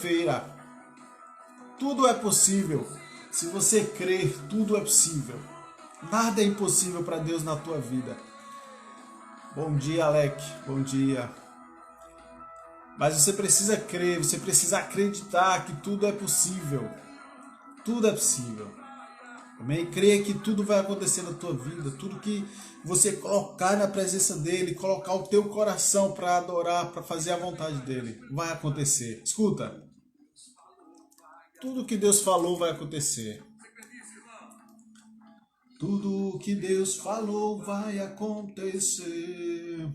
Feira. Tudo é possível. Se você crer, tudo é possível. Nada é impossível para Deus na tua vida. Bom dia, Alec. Bom dia. Mas você precisa crer, você precisa acreditar que tudo é possível. Tudo é possível. Amém? Creia que tudo vai acontecer na tua vida. Tudo que você colocar na presença dele, colocar o teu coração para adorar, para fazer a vontade dele, vai acontecer. Escuta. Tudo que Deus falou vai acontecer. Tudo que Deus falou vai acontecer.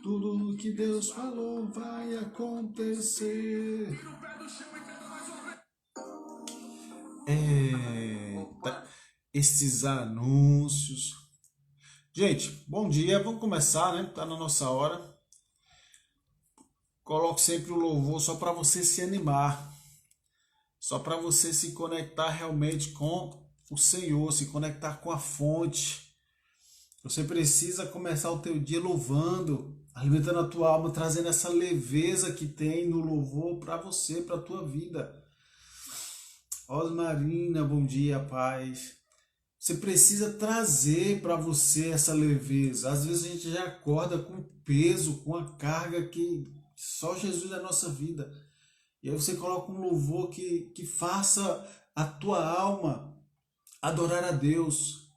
Tudo que Deus falou vai acontecer. Esses anúncios. Gente, bom dia. Vamos começar, né? Tá na nossa hora. Coloque sempre o louvor só para você se animar. Só para você se conectar realmente com o Senhor, se conectar com a fonte. Você precisa começar o teu dia louvando, alimentando a tua alma, trazendo essa leveza que tem no louvor para você, para a tua vida. Osmarina, bom dia, paz. Você precisa trazer para você essa leveza. Às vezes a gente já acorda com peso, com a carga que só Jesus é a nossa vida. E aí você coloca um louvor que faça a tua alma adorar a Deus.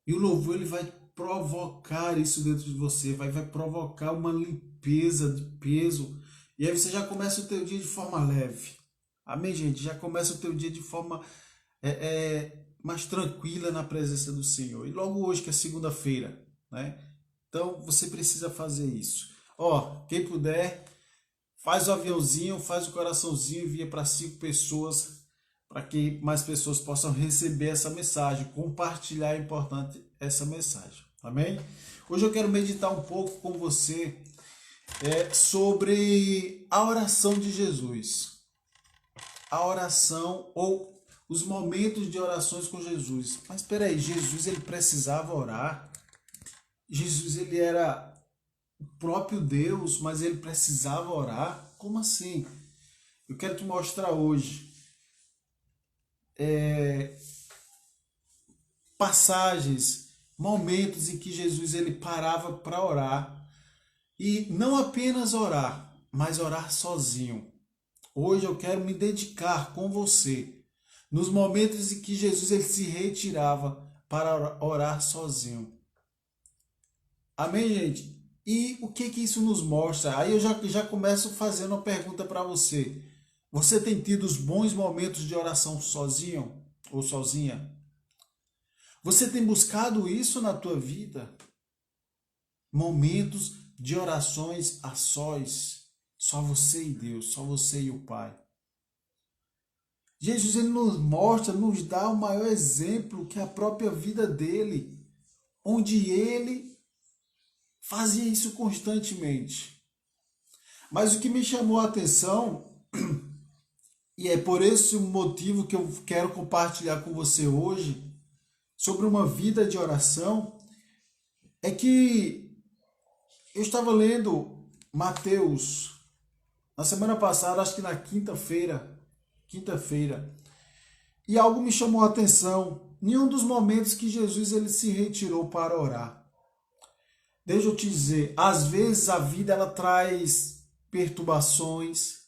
E o louvor ele vai provocar isso dentro de você, vai provocar uma limpeza de peso. E aí você já começa o teu dia de forma leve. Amém, gente? Já começa o teu dia de forma mais tranquila na presença do Senhor. E logo hoje, que é segunda-feira, né? Então você precisa fazer isso. Ó, quem puder, faz o aviãozinho, faz o coraçãozinho, envia para 5 pessoas, para que mais pessoas possam receber essa mensagem. Compartilhar é importante essa mensagem. Amém? Hoje eu quero meditar um pouco com você sobre a oração de Jesus. A oração ou os momentos de orações com Jesus. Mas espera aí, Jesus ele precisava orar? Jesus ele era o próprio Deus, mas ele precisava orar? Como assim? Eu quero te mostrar hoje passagens, momentos em que Jesus ele parava para orar. E não apenas orar, mas orar sozinho. Hoje eu quero me dedicar com você nos momentos em que Jesus ele se retirava para orar sozinho. Amém, gente? E o que isso nos mostra? Aí eu já começo fazendo uma pergunta para você. Você tem tido os bons momentos de oração sozinho ou sozinha? Você tem buscado isso na tua vida? Momentos de orações a sós, só você e Deus, só você e o Pai. Jesus ele nos mostra, nos dá o maior exemplo que é a própria vida dele, onde ele fazia isso constantemente. Mas o que me chamou a atenção, e é por esse motivo que eu quero compartilhar com você hoje, sobre uma vida de oração, é que eu estava lendo Mateus, na semana passada, acho que na quinta-feira, e algo me chamou a atenção, em um dos momentos que Jesus ele se retirou para orar. Deixa eu te dizer, às vezes a vida ela traz perturbações,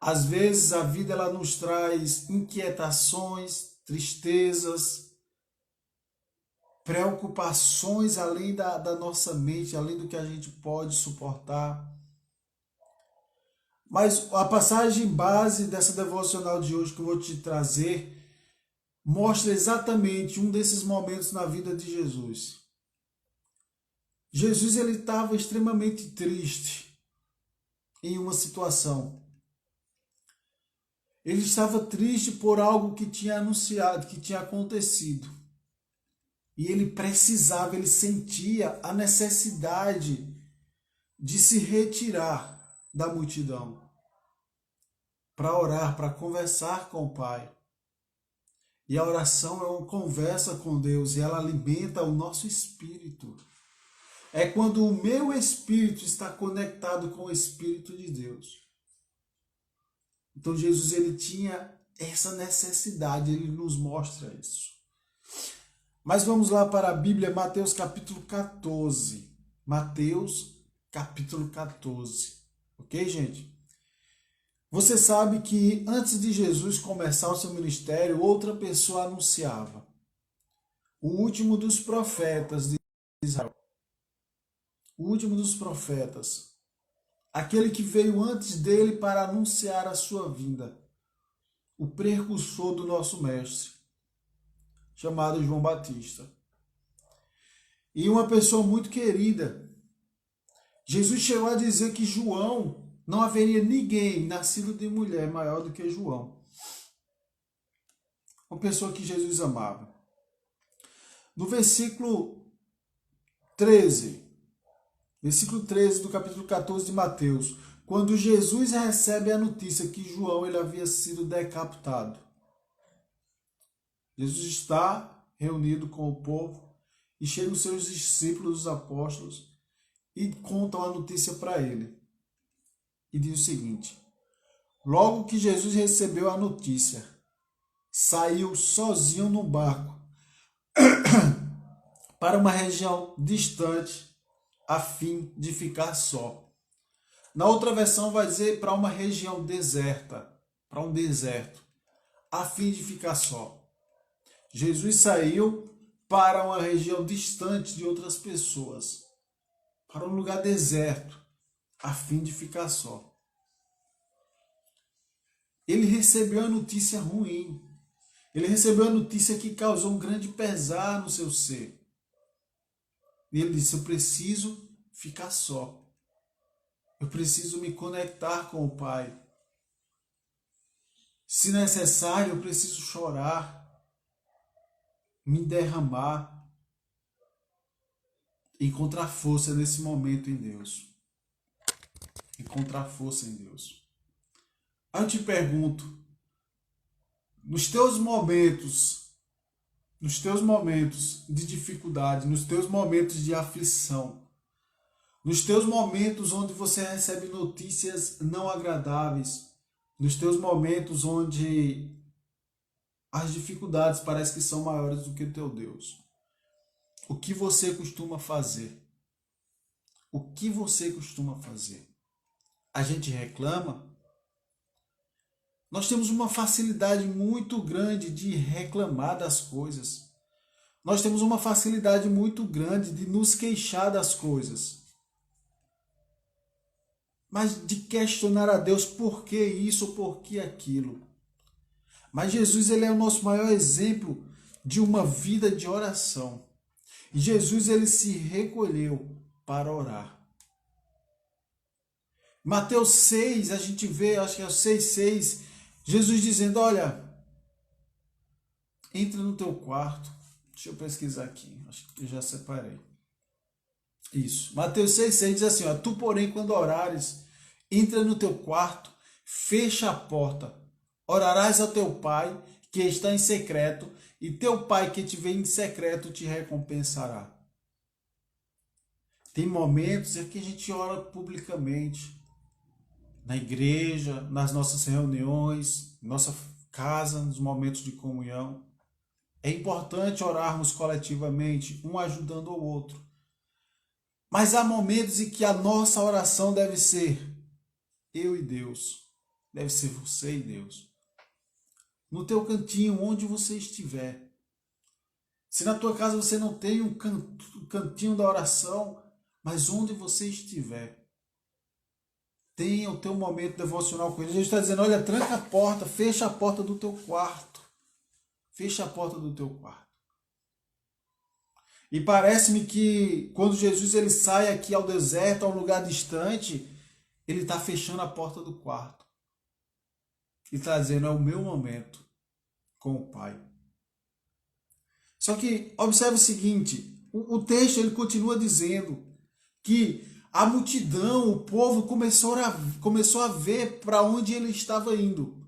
às vezes a vida ela nos traz inquietações, tristezas, preocupações além da nossa mente, além do que a gente pode suportar. Mas a passagem base dessa devocional de hoje que eu vou te trazer mostra exatamente um desses momentos na vida de Jesus. Jesus ele estava extremamente triste em uma situação. Ele estava triste por algo que tinha anunciado, que tinha acontecido. E ele precisava, ele sentia a necessidade de se retirar da multidão para orar, para conversar com o Pai. E a oração é uma conversa com Deus e ela alimenta o nosso espírito. É quando o meu espírito está conectado com o Espírito de Deus. Então Jesus ele tinha essa necessidade, ele nos mostra isso. Mas vamos lá para a Bíblia, Mateus capítulo 14. Mateus capítulo 14. Ok, gente? Você sabe que antes de Jesus começar o seu ministério, outra pessoa anunciava. O último dos profetas de Israel. O último dos profetas. Aquele que veio antes dele para anunciar a sua vinda. O precursor do nosso mestre, chamado João Batista. E uma pessoa muito querida. Jesus chegou a dizer que João, não haveria ninguém nascido de mulher maior do que João. Uma pessoa que Jesus amava. No versículo 13 do capítulo 14 de Mateus, quando Jesus recebe a notícia que João ele havia sido decapitado. Jesus está reunido com o povo e chegam os seus discípulos, os apóstolos, e contam a notícia para ele. E diz o seguinte: logo que Jesus recebeu a notícia, saiu sozinho no barco para uma região distante, a fim de ficar só. Na outra versão vai dizer para uma região deserta, para um deserto, a fim de ficar só. Jesus saiu para uma região distante de outras pessoas, para um lugar deserto, a fim de ficar só. Ele recebeu a notícia ruim. Ele recebeu a notícia que causou um grande pesar no seu ser. E ele disse: eu preciso ficar só. Eu preciso me conectar com o Pai. Se necessário, eu preciso chorar, me derramar, encontrar força nesse momento em Deus. Encontrar força em Deus. Aí eu te pergunto, nos teus momentos de dificuldade, nos teus momentos de aflição, nos teus momentos onde você recebe notícias não agradáveis, nos teus momentos onde as dificuldades parecem que são maiores do que o teu Deus, o que você costuma fazer? O que você costuma fazer? A gente reclama? Nós temos uma facilidade muito grande de reclamar das coisas. Nós temos uma facilidade muito grande de nos queixar das coisas. Mas de questionar a Deus por que isso, por que aquilo. Mas Jesus ele é o nosso maior exemplo de uma vida de oração. E Jesus ele se recolheu para orar. Mateus 6, a gente vê, acho que é o 6,6, Jesus dizendo: olha, entra no teu quarto. Deixa eu pesquisar aqui, acho que eu já separei. Isso. Mateus 6,6 diz assim: ó, tu, porém, quando orares, entra no teu quarto, fecha a porta, orarás ao teu pai que está em secreto, e teu pai que te vê em secreto te recompensará. Tem momentos em que a gente ora publicamente, na igreja, nas nossas reuniões, nossa casa, nos momentos de comunhão. É importante orarmos coletivamente, um ajudando o outro. Mas há momentos em que a nossa oração deve ser eu e Deus. Deve ser você e Deus. No teu cantinho, onde você estiver. Se na tua casa você não tem um cantinho da oração, mas onde você estiver, tenha o teu momento devocional com ele. Jesus está dizendo: olha, tranca a porta, fecha a porta do teu quarto. Fecha a porta do teu quarto. E parece-me que quando Jesus ele sai aqui ao deserto, a um lugar distante, ele está fechando a porta do quarto. E está dizendo: é o meu momento com o Pai. Só que observe o seguinte, o texto ele continua dizendo que a multidão, o povo começou a ver para onde ele estava indo.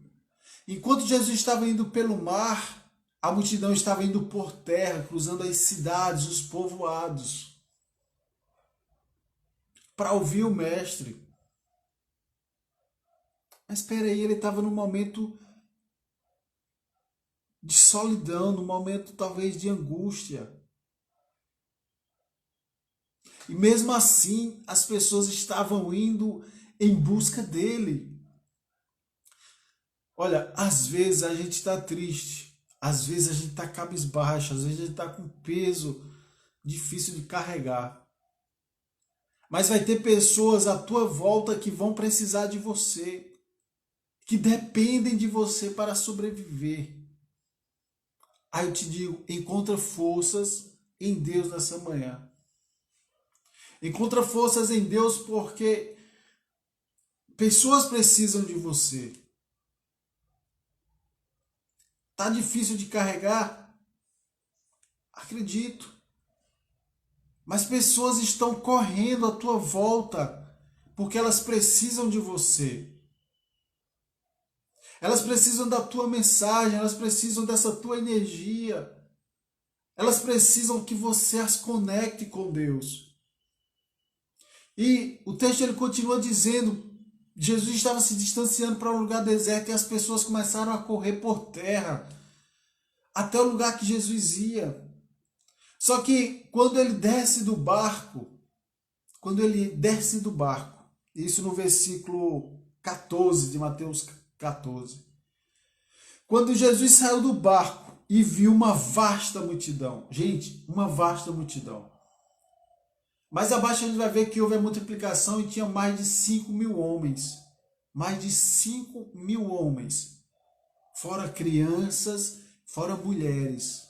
Enquanto Jesus estava indo pelo mar, a multidão estava indo por terra, cruzando as cidades, os povoados, para ouvir o mestre. Mas espera aí, ele estava num momento de solidão, num momento talvez de angústia. E mesmo assim, as pessoas estavam indo em busca dele. Olha, às vezes a gente está triste, às vezes a gente está cabisbaixo, às vezes a gente está com peso difícil de carregar. Mas vai ter pessoas à tua volta que vão precisar de você, que dependem de você para sobreviver. Aí eu te digo, encontra forças em Deus nessa manhã. Encontra forças em Deus porque pessoas precisam de você. Tá difícil de carregar? Acredito. Mas pessoas estão correndo à tua volta porque elas precisam de você. Elas precisam da tua mensagem, elas precisam dessa tua energia. Elas precisam que você as conecte com Deus. E o texto ele continua dizendo, Jesus estava se distanciando para um lugar deserto e as pessoas começaram a correr por terra até o lugar que Jesus ia. Só que quando ele desce do barco, isso no versículo 14 de Mateus 14, quando Jesus saiu do barco e viu uma vasta multidão, gente, uma vasta multidão, mas abaixo a gente vai ver que houve a multiplicação e tinha mais de 5.000 homens, fora crianças, fora mulheres.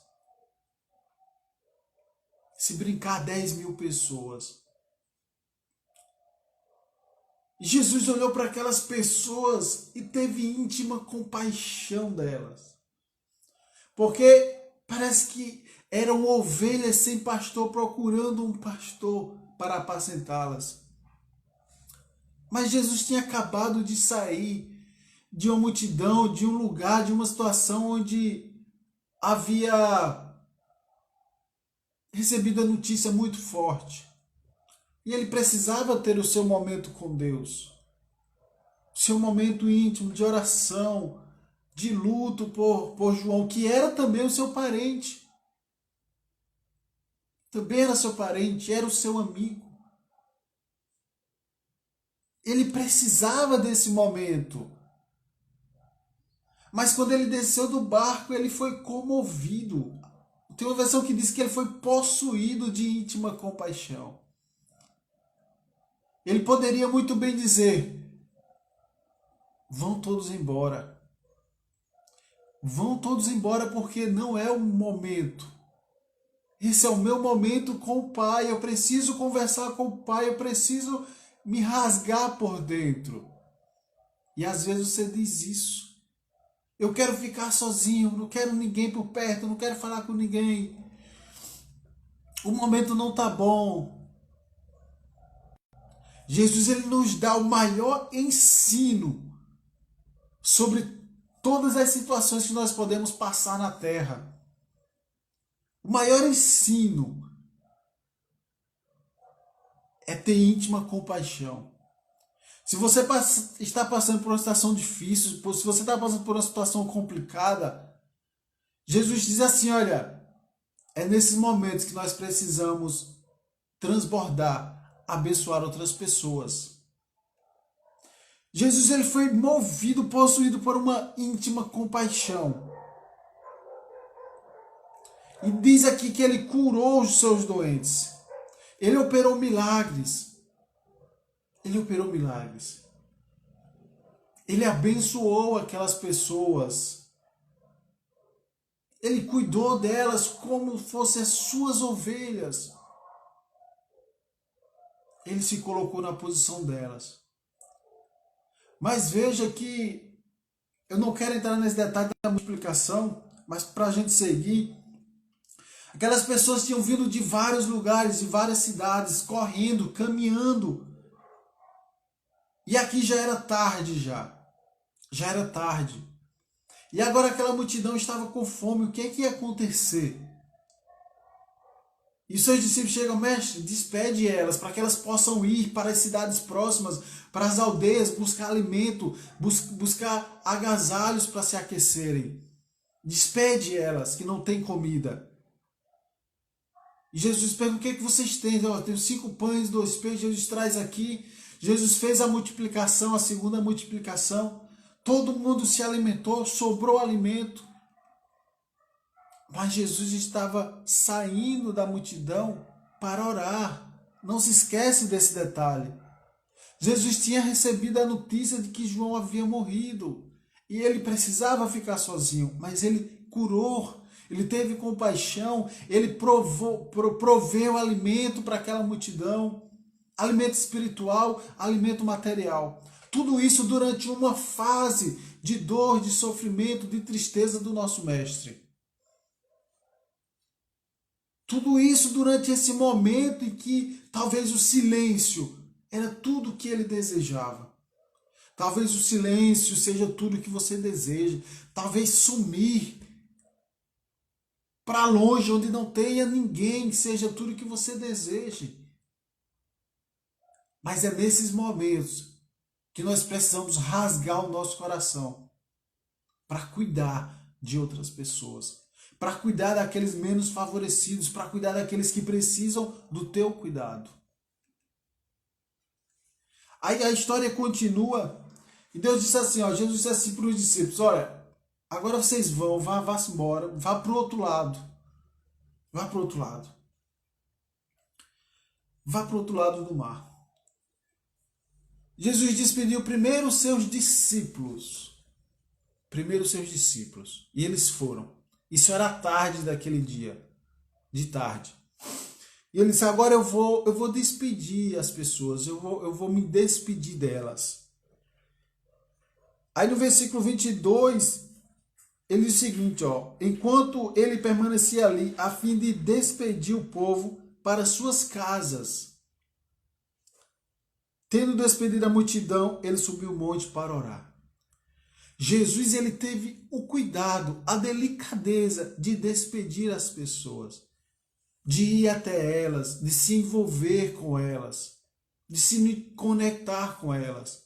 Se brincar, 10.000 pessoas. E Jesus olhou para aquelas pessoas e teve íntima compaixão delas. Porque parece que eram ovelhas sem pastor procurando um pastor para apacentá-las. Mas Jesus tinha acabado de sair de uma multidão, de um lugar, de uma situação onde havia recebido a notícia muito forte. E ele precisava ter o seu momento com Deus. O seu momento íntimo de oração, de luto por João, que era também o seu parente. Também era seu parente, era o seu amigo. Ele precisava desse momento. Mas quando ele desceu do barco, ele foi comovido. Tem uma versão que diz que ele foi possuído de íntima compaixão. Ele poderia muito bem dizer: vão todos embora. Vão todos embora porque não é o momento. Esse é o meu momento com o Pai. Eu preciso conversar com o Pai. Eu preciso me rasgar por dentro. E às vezes você diz isso. Eu quero ficar sozinho. Não quero ninguém por perto. Não quero falar com ninguém. O momento não está bom. Jesus ele nos dá o maior ensino sobre todas as situações que nós podemos passar na terra. O maior ensino é ter íntima compaixão. Se você está passando por uma situação difícil, se você está passando por uma situação complicada, Jesus diz assim, olha, é nesses momentos que nós precisamos transbordar, abençoar outras pessoas. Jesus ele foi movido, possuído por uma íntima compaixão. E diz aqui que ele curou os seus doentes. Ele operou milagres. Ele operou milagres. Ele abençoou aquelas pessoas. Ele cuidou delas como fossem as suas ovelhas. Ele se colocou na posição delas. Mas veja que eu não quero entrar nesse detalhe da multiplicação, mas para a gente seguir, aquelas pessoas tinham vindo de vários lugares, de várias cidades, correndo, caminhando. E aqui já era tarde já. Já era tarde. E agora aquela multidão estava com fome. O que é que ia acontecer? E seus discípulos chegam, mestre, despede elas, para que elas possam ir para as cidades próximas, para as aldeias, buscar alimento, buscar agasalhos para se aquecerem. Despede elas, que não têm comida. E Jesus pergunta, o que é que vocês têm? Eu tenho 5 pães, 2 peixes, Jesus traz aqui. Jesus fez a multiplicação, a segunda multiplicação. Todo mundo se alimentou, sobrou alimento. Mas Jesus estava saindo da multidão para orar. Não se esquece desse detalhe. Jesus tinha recebido a notícia de que João havia morrido. E ele precisava ficar sozinho, mas ele curou. Ele teve compaixão, ele proveu alimento para aquela multidão, alimento espiritual, alimento material. Tudo isso durante uma fase de dor, de sofrimento, de tristeza do nosso Mestre. Tudo isso durante esse momento em que talvez o silêncio era tudo o que ele desejava. Talvez o silêncio seja tudo o que você deseja. Talvez sumir para longe, onde não tenha ninguém, seja tudo o que você deseje. Mas é nesses momentos que nós precisamos rasgar o nosso coração para cuidar de outras pessoas, para cuidar daqueles menos favorecidos, para cuidar daqueles que precisam do teu cuidado. Aí a história continua e Deus disse assim, Jesus disse assim para os discípulos, olha, agora vocês vão, vá-se embora, vá para o outro lado. Vá para o outro lado. Vá para o outro lado do mar. Jesus despediu primeiro os seus discípulos. Primeiro os seus discípulos. E eles foram. Isso era tarde daquele dia. De tarde. E ele disse, agora eu vou despedir as pessoas. Eu vou me despedir delas. Aí no versículo 22, ele diz o seguinte, enquanto ele permanecia ali, a fim de despedir o povo para suas casas. Tendo despedido a multidão, ele subiu o monte para orar. Jesus ele teve o cuidado, a delicadeza de despedir as pessoas, de ir até elas, de se envolver com elas, de se conectar com elas.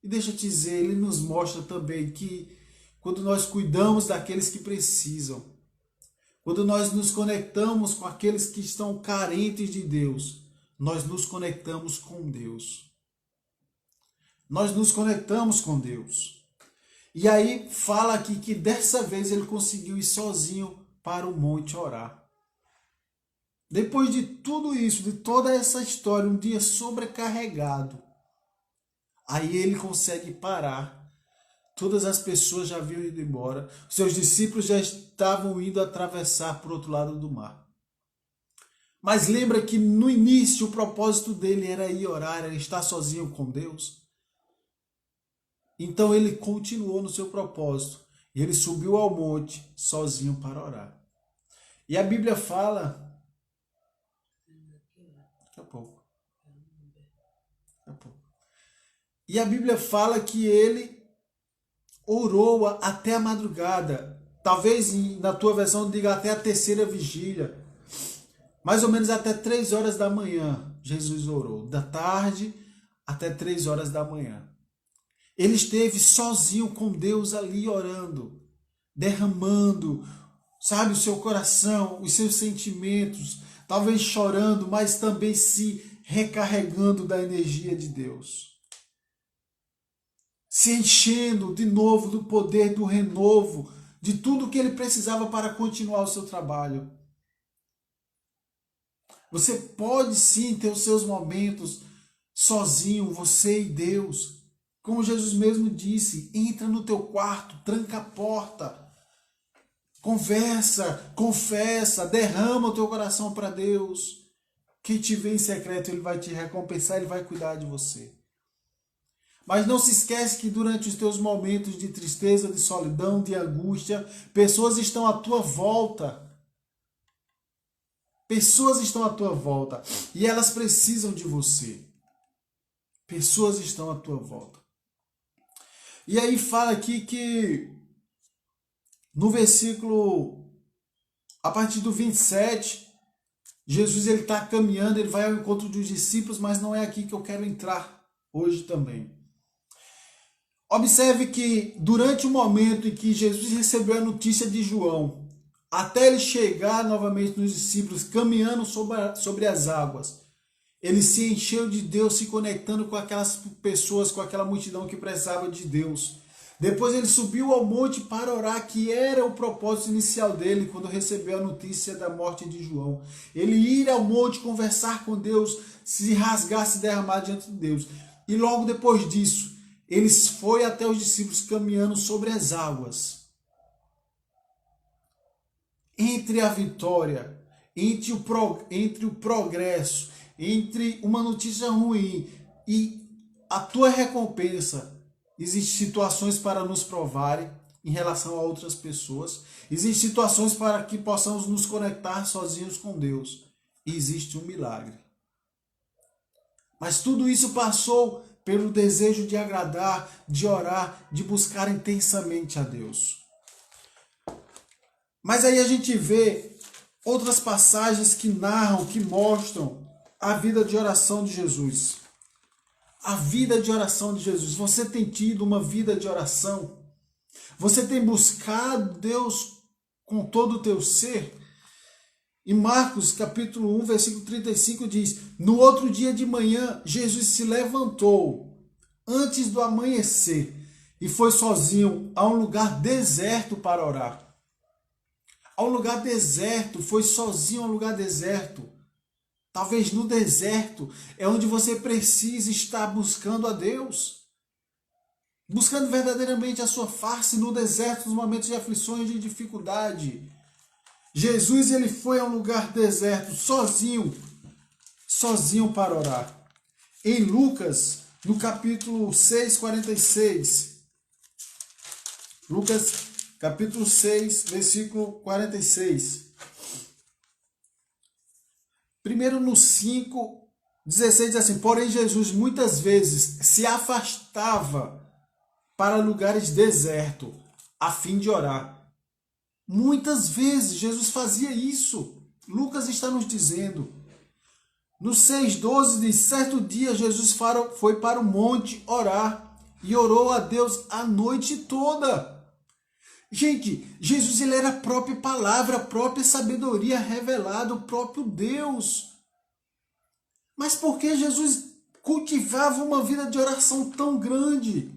E deixa eu te dizer, ele nos mostra também que quando nós cuidamos daqueles que precisam, quando nós nos conectamos com aqueles que estão carentes de Deus, nós nos conectamos com Deus. Nós nos conectamos com Deus. E aí fala aqui que dessa vez ele conseguiu ir sozinho para o monte orar. Depois de tudo isso, de toda essa história, um dia sobrecarregado, aí ele consegue parar. Todas as pessoas já haviam ido embora. Seus discípulos já estavam indo atravessar para o outro lado do mar. Mas lembra que no início o propósito dele era ir orar, era estar sozinho com Deus. Então ele continuou no seu propósito. E ele subiu ao monte sozinho para orar. E a Bíblia fala... Daqui a pouco. E a Bíblia fala que ele orou até a madrugada. Talvez na tua versão diga até a terceira vigília. Mais ou menos até 3 horas da manhã, Jesus orou. Da tarde até 3 horas da manhã. Ele esteve sozinho com Deus ali orando, derramando, sabe, o seu coração, os seus sentimentos, talvez chorando, mas também se recarregando da energia de Deus. Se enchendo de novo do poder do renovo, de tudo que ele precisava para continuar o seu trabalho. Você pode sim ter os seus momentos sozinho, você e Deus. Como Jesus mesmo disse, entra no teu quarto, tranca a porta, conversa, confessa, derrama o teu coração para Deus. Quem te vê em secreto, ele vai te recompensar, ele vai cuidar de você. Mas não se esquece que durante os teus momentos de tristeza, de solidão, de angústia, pessoas estão à tua volta. Pessoas estão à tua volta e elas precisam de você. Pessoas estão à tua volta. E aí fala aqui que no versículo, a partir do 27, Jesus ele está caminhando, ele vai ao encontro dos discípulos, mas não é aqui que eu quero entrar hoje também. Observe que durante o momento em que Jesus recebeu a notícia de João, até ele chegar novamente nos discípulos, caminhando sobre as águas, ele se encheu de Deus, se conectando com aquelas pessoas, com aquela multidão que precisava de Deus. Depois ele subiu ao monte para orar, que era o propósito inicial dele, quando recebeu a notícia da morte de João. Ele ir ao monte, conversar com Deus, se rasgar, se derramar diante de Deus. E logo depois disso, ele foi até os discípulos caminhando sobre as águas. Entre a vitória, entre o progresso, entre uma notícia ruim e a tua recompensa, existem situações para nos provarem em relação a outras pessoas. Existem situações para que possamos nos conectar sozinhos com Deus. E existe um milagre. Mas tudo isso passou pelo desejo de agradar, de orar, de buscar intensamente a Deus. Mas aí a gente vê outras passagens que narram, que mostram a vida de oração de Jesus. A vida de oração de Jesus. Você tem tido uma vida de oração? Você tem buscado Deus com todo o teu ser? Em Marcos capítulo 1, versículo 35 diz: no outro dia de manhã, Jesus se levantou antes do amanhecer e foi sozinho a um lugar deserto para orar. A um lugar deserto, foi sozinho a um lugar deserto. Talvez no deserto é onde você precisa estar buscando a Deus. Buscando verdadeiramente a sua face no deserto, nos momentos de aflições, de dificuldade. Jesus ele foi a um lugar deserto, sozinho para orar. Em Lucas, no capítulo 6, 46. Lucas, capítulo 6, versículo 46. Primeiro no 5, 16 diz assim: porém Jesus muitas vezes se afastava para lugares desertos, a fim de orar. Muitas vezes Jesus fazia isso. Lucas está nos dizendo. No 6,12 diz: certo dia Jesus foi para o monte orar e orou a Deus a noite toda. Gente, Jesus ele era a própria palavra, a própria sabedoria revelada, o próprio Deus. Mas por que Jesus cultivava uma vida de oração tão grande?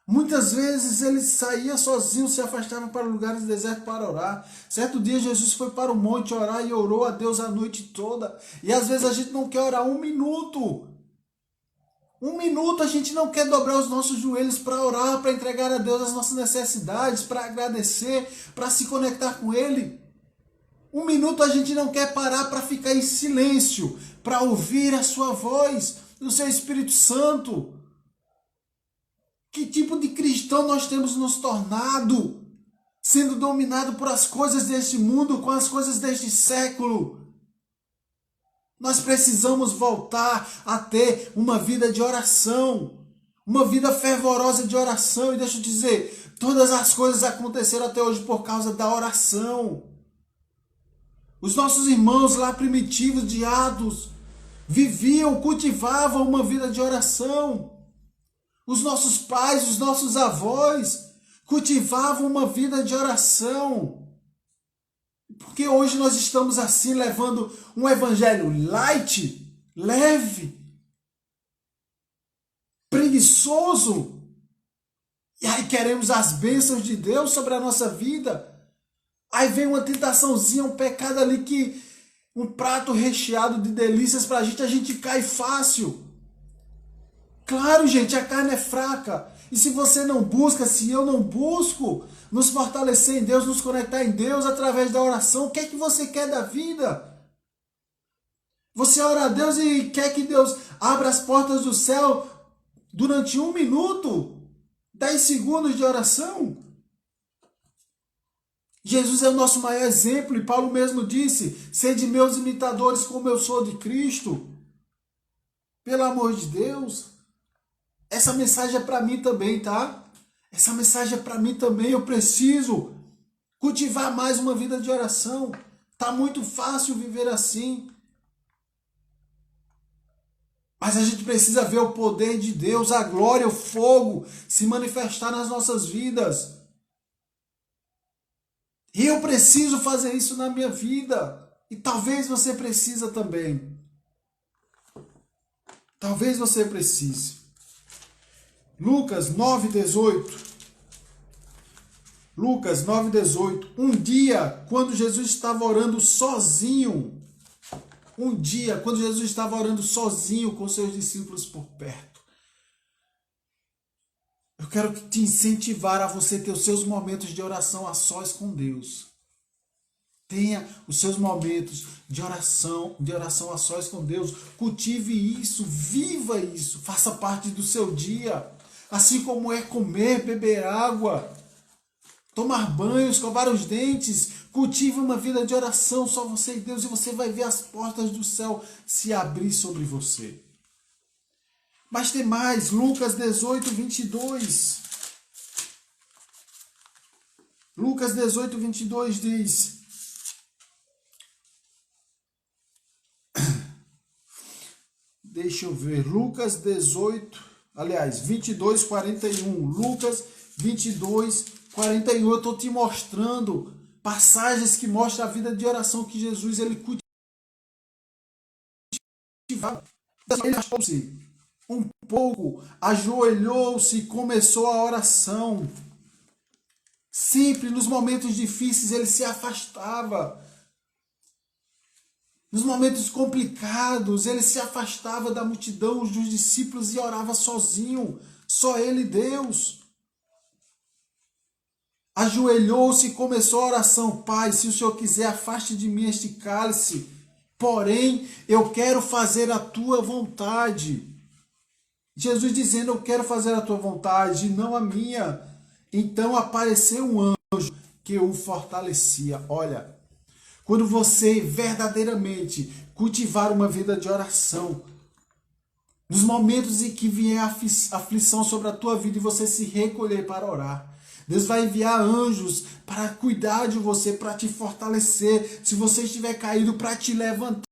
Muitas vezes ele saía sozinho, se afastava para lugares desertos para orar. Certo dia Jesus foi para o monte orar e orou a Deus a noite toda. E às vezes a gente não quer orar um minuto. Um minuto a gente não quer dobrar os nossos joelhos para orar, para entregar a Deus as nossas necessidades, para agradecer, para se conectar com Ele. Um minuto a gente não quer parar para ficar em silêncio, para ouvir a sua voz, do seu Espírito Santo. Que tipo de cristão nós temos nos tornado? Sendo dominado por as coisas deste mundo, com as coisas deste século. Nós precisamos voltar a ter uma vida de oração, uma vida fervorosa de oração. E deixa eu dizer, todas as coisas aconteceram até hoje por causa da oração. Os nossos irmãos lá primitivos de Atos viviam, cultivavam uma vida de oração. Os nossos pais, os nossos avós cultivavam uma vida de oração. Porque hoje nós estamos assim levando um evangelho light, leve, preguiçoso. E aí queremos as bênçãos de Deus sobre a nossa vida. Aí vem uma tentaçãozinha, um pecado ali que um prato recheado de delícias pra gente, a gente cai fácil. Claro, gente, a carne é fraca. E se você não busca, se eu não busco, nos fortalecer em Deus, nos conectar em Deus através da oração, o que é que você quer da vida? Você ora a Deus e quer que Deus abra as portas do céu durante 1 minuto? 10 segundos de oração? Jesus é o nosso maior exemplo e Paulo mesmo disse: sede meus imitadores como eu sou de Cristo. Pelo amor de Deus. Essa mensagem é para mim também, tá? Essa mensagem é para mim também. Eu preciso cultivar mais uma vida de oração. Tá muito fácil viver assim. Mas a gente precisa ver o poder de Deus, a glória, o fogo se manifestar nas nossas vidas. E eu preciso fazer isso na minha vida. E talvez você precisa também. Talvez você precise. Lucas 9:18. Lucas 9:18. Um dia, quando Jesus estava orando sozinho, com seus discípulos por perto. Eu quero te incentivar a você ter os seus momentos de oração a sós com Deus. Tenha os seus momentos de oração a sós com Deus. Cultive isso, viva isso, faça parte do seu dia. Assim como é comer, beber água, tomar banho, escovar os dentes. Cultive uma vida de oração, só você e Deus, e você vai ver as portas do céu se abrir sobre você. Mas tem mais, Lucas 18:22. Lucas 18:22 diz: deixa eu ver, Lucas 22:41. Lucas 22:41. Eu estou te mostrando passagens que mostram a vida de oração que Jesus ele cultivava. Ele achou-se um pouco, ajoelhou-se e começou a oração. Sempre nos momentos difíceis ele se afastava. Nos momentos complicados, ele se afastava da multidão dos discípulos e orava sozinho. Só ele e Deus. Ajoelhou-se e começou a oração. Pai, se o Senhor quiser, afaste de mim este cálice. Porém, eu quero fazer a tua vontade. Jesus dizendo, eu quero fazer a tua vontade, não a minha. Então apareceu um anjo que o fortalecia. Olha, quando você verdadeiramente cultivar uma vida de oração, nos momentos em que vier aflição sobre a tua vida e você se recolher para orar, Deus vai enviar anjos para cuidar de você, para te fortalecer. Se você estiver caído, para te levantar.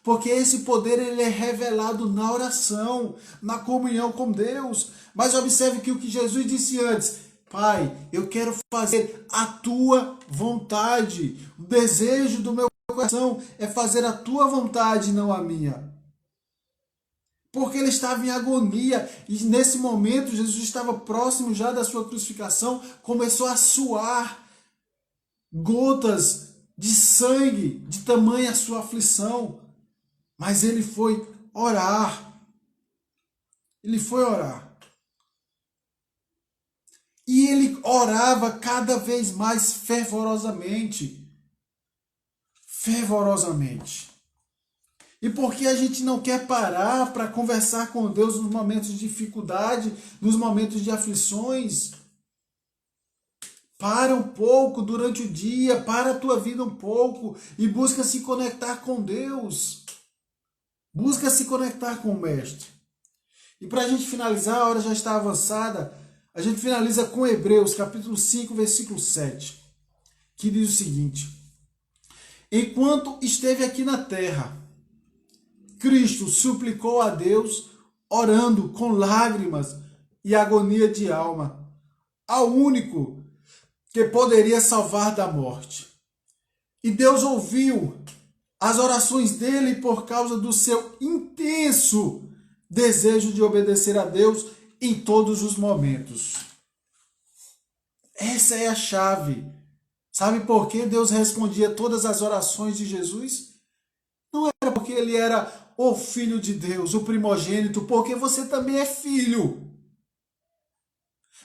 Porque esse poder ele é revelado na oração, na comunhão com Deus. Mas observe que o que Jesus disse antes: Pai, eu quero fazer a tua vontade. O desejo do meu coração é fazer a tua vontade, não a minha. Porque ele estava em agonia e nesse momento Jesus estava próximo já da sua crucificação, começou a suar gotas de sangue, de tamanha sua aflição. Mas ele foi orar. Ele foi orar. E ele orava cada vez mais fervorosamente. Fervorosamente. E porque a gente não quer parar para conversar com Deus nos momentos de dificuldade, nos momentos de aflições? Para um pouco durante o dia, para a tua vida um pouco e busca se conectar com Deus. Busca se conectar com o Mestre. E para a gente finalizar, a hora já está avançada, a gente finaliza com Hebreus, capítulo 5, versículo 7, que diz o seguinte: enquanto esteve aqui na terra, Cristo suplicou a Deus, orando com lágrimas e agonia de alma, ao único que poderia salvar da morte. E Deus ouviu as orações dele por causa do seu intenso desejo de obedecer a Deus em todos os momentos. Essa é a chave. Sabe por que Deus respondia todas as orações de Jesus? Não era porque ele era o Filho de Deus, o primogênito, porque você também é filho.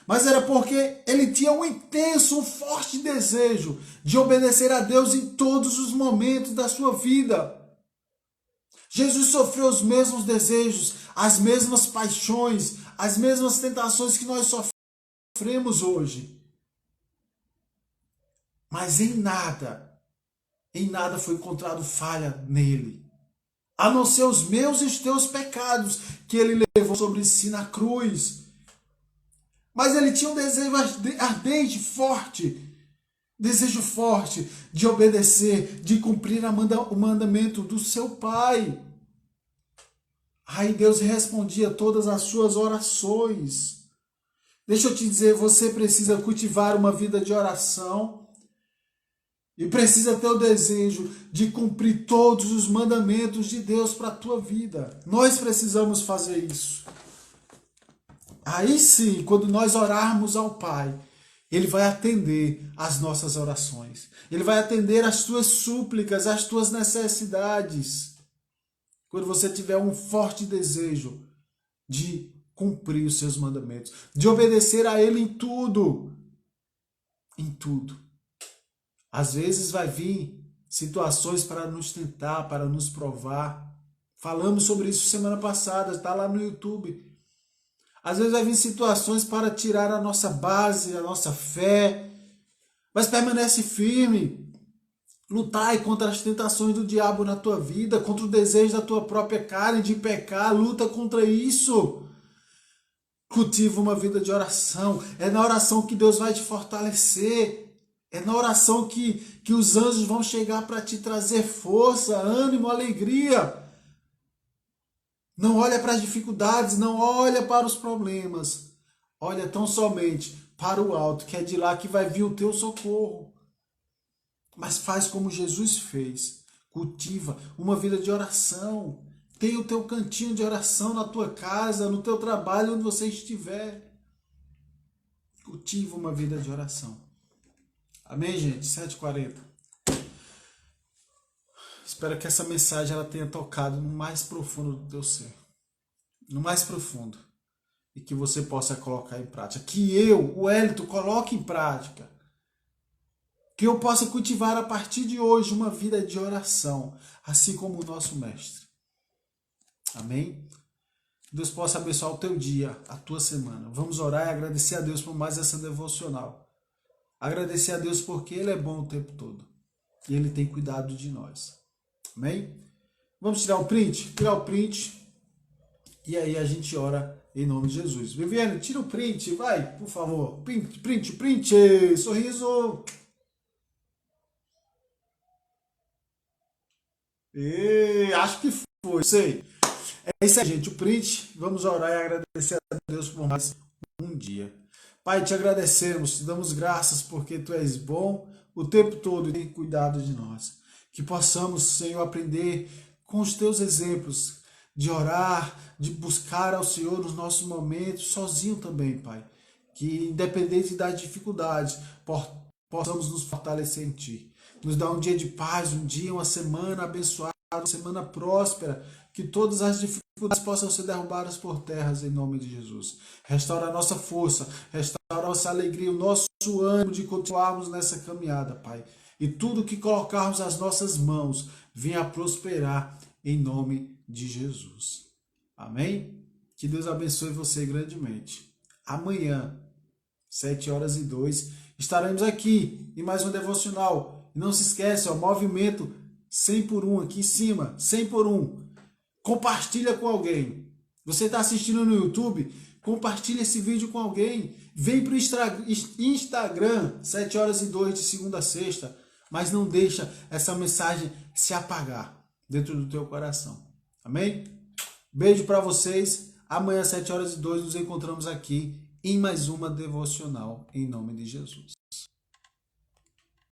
Mas era porque ele tinha um intenso, um forte desejo de obedecer a Deus em todos os momentos da sua vida. Jesus sofreu os mesmos desejos, as mesmas paixões, as mesmas tentações que nós sofremos hoje. Mas em nada foi encontrado falha nele. A não ser os meus e os teus pecados que ele levou sobre si na cruz. Mas ele tinha um desejo ardente, desejo forte de obedecer, de cumprir o mandamento do seu Pai. Aí Deus respondia todas as suas orações. Deixa eu te dizer, você precisa cultivar uma vida de oração e precisa ter o desejo de cumprir todos os mandamentos de Deus para a tua vida. Nós precisamos fazer isso. Aí sim, quando nós orarmos ao Pai, Ele vai atender as nossas orações. Ele vai atender as tuas súplicas, as tuas necessidades. Quando você tiver um forte desejo de cumprir os seus mandamentos, de obedecer a Ele em tudo. Em tudo. Às vezes vai vir situações para nos tentar, para nos provar. Falamos sobre isso semana passada, está lá no YouTube. Às vezes vai vir situações para tirar a nossa base, a nossa fé. Mas permanece firme. Lutai contra as tentações do diabo na tua vida, contra o desejo da tua própria carne de pecar. Luta contra isso. Cultiva uma vida de oração. É na oração que Deus vai te fortalecer. É na oração que os anjos vão chegar para te trazer força, ânimo, alegria. Não olha para as dificuldades, não olha para os problemas. Olha tão somente para o alto, que é de lá que vai vir o teu socorro. Mas faz como Jesus fez. Cultiva uma vida de oração. Tenha o teu cantinho de oração na tua casa, no teu trabalho, onde você estiver. Cultiva uma vida de oração. Amém, gente? 7h40. Espero que essa mensagem ela tenha tocado no mais profundo do teu ser. No mais profundo. E que você possa colocar em prática. Que eu, o Wellington, coloque em prática. Que eu possa cultivar a partir de hoje uma vida de oração. Assim como o nosso mestre. Amém? Deus possa abençoar o teu dia, a tua semana. Vamos orar e agradecer a Deus por mais essa devocional. Agradecer a Deus porque Ele é bom o tempo todo. E Ele tem cuidado de nós. Amém? Vamos tirar o print? Tirar o print. E aí a gente ora em nome de Jesus. Viviane, tira o print, vai, por favor. Print, print, print. Sorriso. E acho que foi, sei. É isso aí, gente. O print. Vamos orar e agradecer a Deus por mais um dia. Pai, te agradecemos, te damos graças porque Tu és bom o tempo todo e tem cuidado de nós. Que possamos, Senhor, aprender com os Teus exemplos de orar, de buscar ao Senhor nos nossos momentos, sozinho também, Pai. Que independente das dificuldades, possamos nos fortalecer em Ti. Nos dá um dia de paz, um dia, uma semana abençoada, uma semana próspera, que todas as dificuldades possam ser derrubadas por terras em nome de Jesus. Restaura a nossa força, restaura a nossa alegria, o nosso ânimo de continuarmos nessa caminhada, Pai. E tudo que colocarmos as nossas mãos venha a prosperar em nome de Jesus. Amém? Que Deus abençoe você grandemente. Amanhã, 7h02, estaremos aqui em mais um devocional. E não se esqueça, movimento 100 por 1 aqui em cima, 100 por 1. Compartilha com alguém. Você está assistindo no YouTube? Compartilha esse vídeo com alguém. Vem para o Instagram, 7h02 de segunda a sexta. Mas não deixa essa mensagem se apagar dentro do teu coração. Amém? Beijo para vocês. Amanhã, 7h02, nos encontramos aqui em mais uma devocional em nome de Jesus.